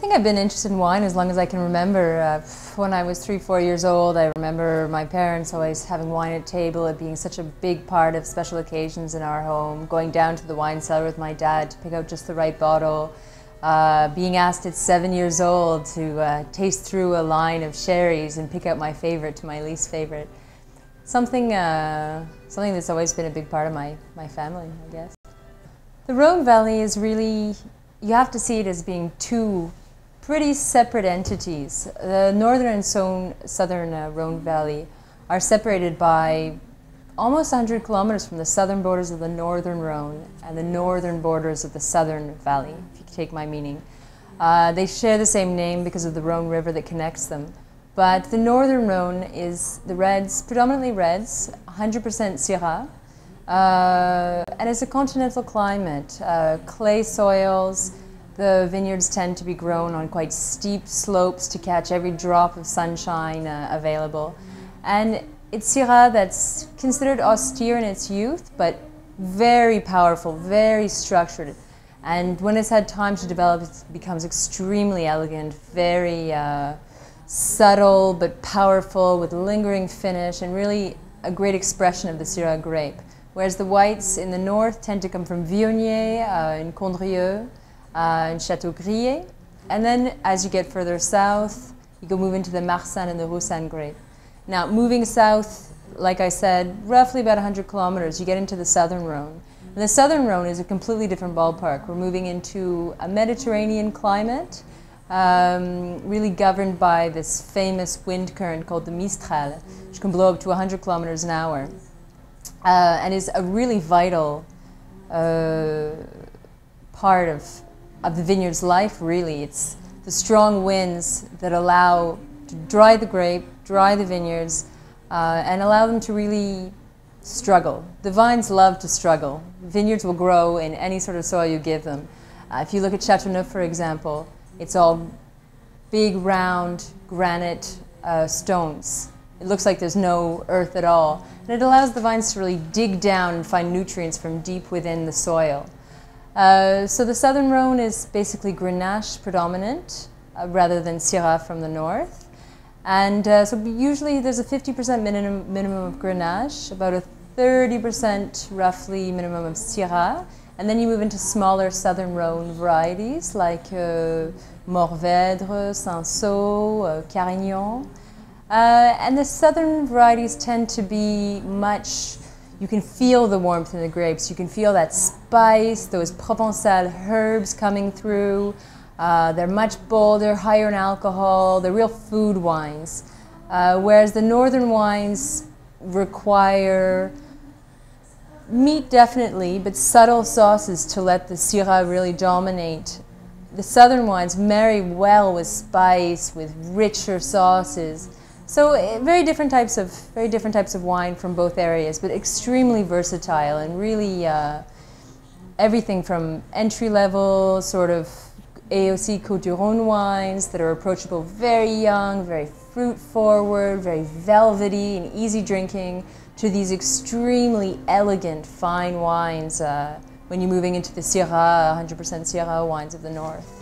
think I've been interested in wine as long as I can remember. When I was 3-4 years old, I remember my parents always having wine at table, it being such a big part of special occasions in our home, going down to the wine cellar with my dad to pick out just the right bottle, being asked at 7 years old to taste through a line of sherries and pick out my favorite to my least favorite. Something that's always been a big part of my family, I guess. The Rhône Valley is really, you have to see it as being two pretty separate entities. The northern and southern Rhône Valley are separated by almost 100 kilometers from the southern borders of the northern Rhône and the northern borders of the southern valley, if you take my meaning. They share the same name because of the Rhône River that connects them. But the northern Rhône is the reds, predominantly reds, 100% Syrah. And it's a continental climate, clay soils. The vineyards tend to be grown on quite steep slopes to catch every drop of sunshine available. And it's Syrah that's considered austere in its youth, but very powerful, very structured. And when it's had time to develop, it becomes extremely elegant, very subtle but powerful, with lingering finish, and really a great expression of the Syrah grape. Whereas the whites in the north tend to come from Viognier, in Condrieu, in Château-Grier. And then as you get further south, you go move into the Marsanne and the Roussanne grape. Now, moving south, like I said, roughly about 100 kilometers, you get into the southern Rhône. And the southern Rhône is a completely different ballpark. We're moving into a Mediterranean climate, really governed by this famous wind current called the Mistral, which can blow up to 100 kilometers an hour, and is a really vital part of the vineyard's life, really. It's the strong winds that allow to dry the grape, dry the vineyards, and allow them to really struggle. The vines love to struggle. Vineyards will grow in any sort of soil you give them. If you look at Châteauneuf, for example, it's all big, round, granite stones. It looks like there's no earth at all. And it allows the vines to really dig down and find nutrients from deep within the soil. So the southern Rhône is basically Grenache predominant, rather than Syrah from the north. And so usually there's a 50% minimum of Grenache, about a 30% roughly minimum of Syrah. And then you move into smaller southern Rhône varieties like Mourvèdre, Cinsault, Carignan. And the southern varieties tend to be much, you can feel the warmth in the grapes, you can feel that spice, those Provençal herbs coming through. They're much bolder, higher in alcohol, they're real food wines. Whereas the northern wines require meat definitely, but subtle sauces to let the Syrah really dominate. The southern wines marry well with spice, with richer sauces. So very different types of wine from both areas, but extremely versatile and really everything from entry-level sort of AOC Côte du Rhône wines that are approachable, very young, very fruit-forward, very velvety and easy drinking, to these extremely elegant, fine wines when you're moving into the Syrah, 100% Syrah wines of the north.